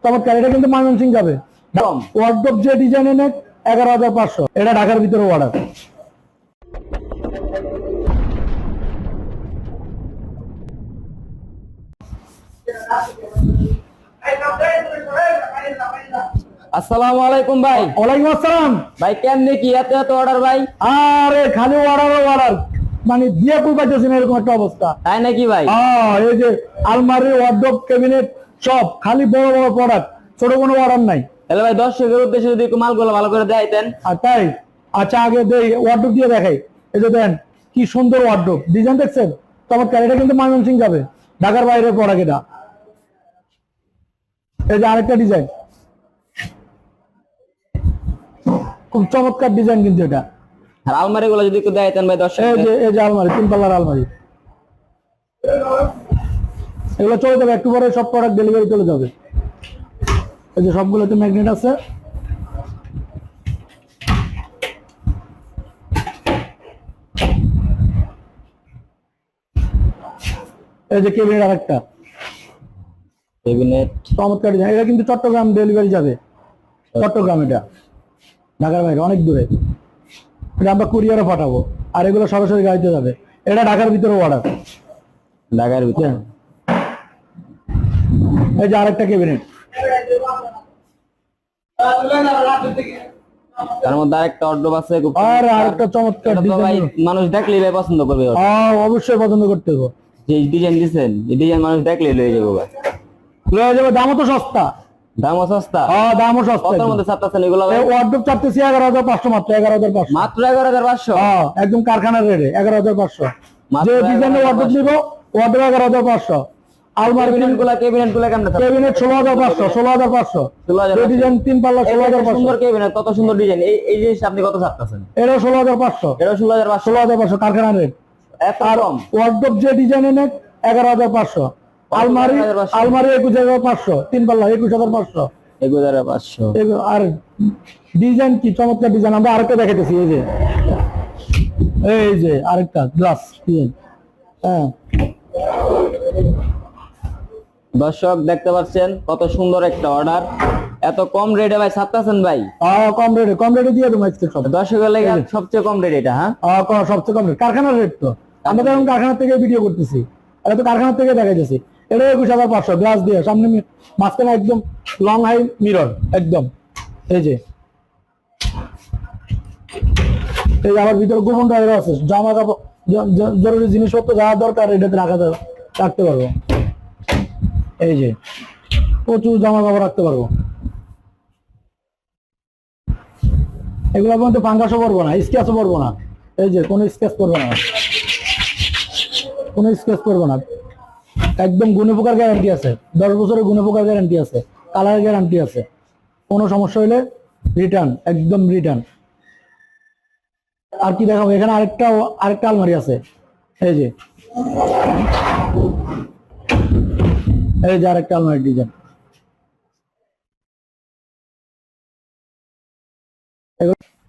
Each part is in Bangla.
চমৎকার, এটা কিন্তু ময়মনসিং যাবে। ওয়ার্ডরোব যে ডিজাইনের নেট 11,500, এটা ঢাকার ভিতরে অর্ডার। আসসালামু আলাইকুম ভাই। ওয়ালাইকুম আসসালাম ভাই কেমনে কি এত এত অর্ডার ভাই? আরে খালি অর্ডার, মানে দিয়ে কই পাইতেছি না এরকম একটা অবস্থা। তাই নাকি ভাই? এই যে আলমারি, ওয়ার্ডরোব, ক্যাবিনেট সব খালি বড় বড় প্রোডাক্ট, ছোট কোনো অর্ডার নাই। তাহলে ভাই দর্শকের উদ্দেশ্যে যদি একটু মালগুলো ভালো করে দেখাইতেন। আর তাই আচ্ছা, আগে দেই ওয়ার্ডরোব দিয়ে দেখাই। এই যে দেন কি সুন্দর ওয়ার্ডরোব, ডিজাইন দেখছেন? চমৎকার, এটা কিন্তু ময়মনসিং যাবে, ঢাকার বাইরে প্রোডাক্ট এটা। এই যে আরেকটা ডিজাইন, খুব চমৎকার ডিজাইন কিন্তু এটা। আর আলমারি গুলো যদি একটু দেখাইতেন ভাই দর্শক। এই যে আলমারি, 3 পাল্লার আলমারি, এগুলো চলে যাবে একটু পরে, সব প্রোডাক্ট ডেলিভারি চলে যাবে। এই যে সবগুলোতে ম্যাগনেট আছে। এই যে কেবিনেট আরেকটা, ক্যাবিনেট চমৎকার ডিজাইন। এটা কিন্তু চট্টগ্রাম ডেলিভারি যাবে, চট্টগ্রাম, এটা ঢাকার বাইরে অনেক দূরে, এটা আমরা কুরিয়ারে পাঠাবো। আর এগুলো সরাসরি গাড়িতে যাবে, এটা ঢাকার ভিতরে অর্ডার। ঢাকার ভিতরে। এই যে আরেকটা ক্যাবিনেট, তার মধ্যে আরেকটা অর্ডার আছে খুব। আর আরেকটা চমৎকার ভাই ডিজাইন, মানুষ দেখলেই ভাই পছন্দ করবে। অবশ্যই পছন্দ করতে হবে। যে ডিজাইন দিবেন এই ডিজাইন মানুষ দেখলেই লয়ে যাবে ভাই। লয়ে যাবে, দামও তো সস্তা। দামও সস্তা। দামও সস্তা। কতর মধ্যে ছাপতেছেন এগুলো ভাই? ওয়ার্ডরোব চাপতেছি 11,500 মাত্র, 11,500 মাত্র 11,500। একদম কারখানার রেটে 11,500। যে ডিজাইনের ওয়ার্ডরোব নিব ওয়ার্ডরোব 11,500। আলমারি ক্যাবিনেট গুলো কেমন? ক্যাবিনেট 16,500, 16,500। এই ডিজাইন 3 পাল্লা 16,500। সুন্দর ক্যাবিনেট, কত সুন্দর ডিজাইন। এই জিনিসটা আপনি কত ছাপতেছেন? এটা 16,500। এটা 16,500। 16,500 কারখানার রেট। এত কম? ওয়ার্ডরোব যে ডিজাইনের নেট 11,500। আলমারি 21,500, 3 পাল্লা 21,500। 21,500। আর ডিজাইন কি চমৎকার ডিজাইন, আমরা আরেকটা দেখাইতেছি। এই যে আরেকটা গ্লাস ডিজাইন। দর্শক দেখতে পাচ্ছেন কত সুন্দর একটা অর্ডার, এত কম রেটে ভাই ছাপতেছেন ভাই। কম রেটে দিয়ে দেবো আজকে সব। দর্শকের লাগে সবচেয়ে কম রেট এটা। সবচেয়ে কম রেট, কারখানার রেট তো। আমরা তো এখন কারখানা থেকে ভিডিও করতেছি, এটা তো কারখানা থেকে দেখাইতেছি। এটা 21,500 গ্লাস দিয়ে, সামনে মাঝখানে একদম লং হাই মিরর একদম। এই যে আমার ভিতরে গোপন ড্রয়ার আছে, জামা কাপড়, জরুরি জিনিসপত্র যা দরকার এটাতে রাখতে পারবো। এই যে প্রচুর জামা কাপড় রাখতে পারবো। এগুলোর মধ্যে ফাঙ্গাসও পড়বো না, স্কেচও পড়বো না। এই যে কোনো স্কেচ করবো না, কোনো স্কেচ করবো না। একদম গুণে পোকার গ্যারান্টি আছে, 10 বছরের গুণে পোকার গ্যারান্টি আছে, কালার গ্যারান্টি আছে। কোনো সমস্যা হলে রিটার্ন, একদম রিটার্ন। আর কি দেখাবো, এখানে আরেকটা আলমারি আছে। এই যে আরেকটা আলমারি ডিজাইন।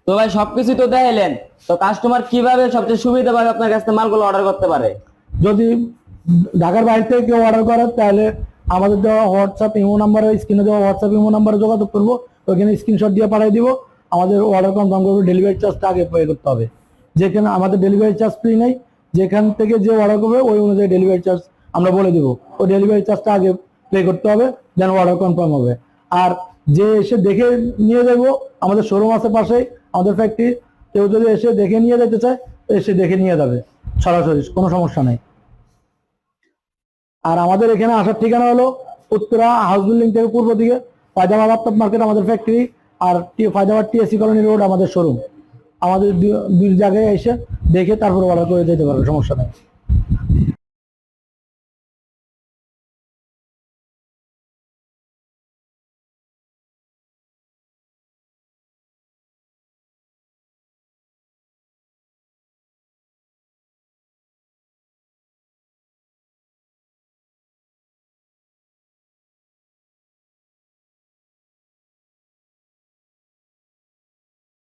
তো ভাই সবকিছু তো দেখাইলেন, তো কাস্টমার কিভাবে সবচেয়ে সুবিধা ভাবে আপনার কাছ থেকে মালগুলো অর্ডার করতে পারে? যদি ঢাকার বাইরে থেকে কেউ অর্ডার করে তাহলে আমাদের দেওয়া হোয়াটসঅ্যাপ ইমো নাম্বারে, স্ক্রিনে দেওয়া হোয়াটসঅ্যাপ ইমো নাম্বারে যোগাযোগ করবো, ওইখানে স্ক্রিনশট দিয়ে পাঠিয়ে দিব। আমাদের অর্ডার কনফার্ম করবো, ডেলিভারি চার্জটা আগে পে করতে হবে। যেখানে আমাদের ডেলিভারি চার্জ ফ্রি নেই, যেখান থেকে যে অর্ডার করবে ওই অনুযায়ী ডেলিভারি চার্জ আমরা বলে দিব। ওই ডেলিভারি চার্জটা আগে পে করতে হবে, দেন অর্ডার কনফার্ম হবে। আর যে এসে দেখে নিয়ে যাবো, আমাদের শোরুম আছে পাশেই, আমাদের ফ্যাক্টরি। কেউ যদি এসে দেখে নিয়ে যেতে চায় এসে দেখে নিয়ে যাবে সরাসরি, কোনো সমস্যা নেই। আর আমাদের এখানে আসার ঠিকানা হলো উত্তরা হাউস বিল্ডিং থেকে পূর্ব দিকে ফায়দাবাদ আফতাব মার্কেট আমাদের ফ্যাক্টরি, আর ফায়দাবাদ টিএসসি কলোনি রোড আমাদের শোরুম। আমাদের দুই জায়গায় এসে দেখে তারপর অর্ডার করে যেতে পারবে, সমস্যা নেই।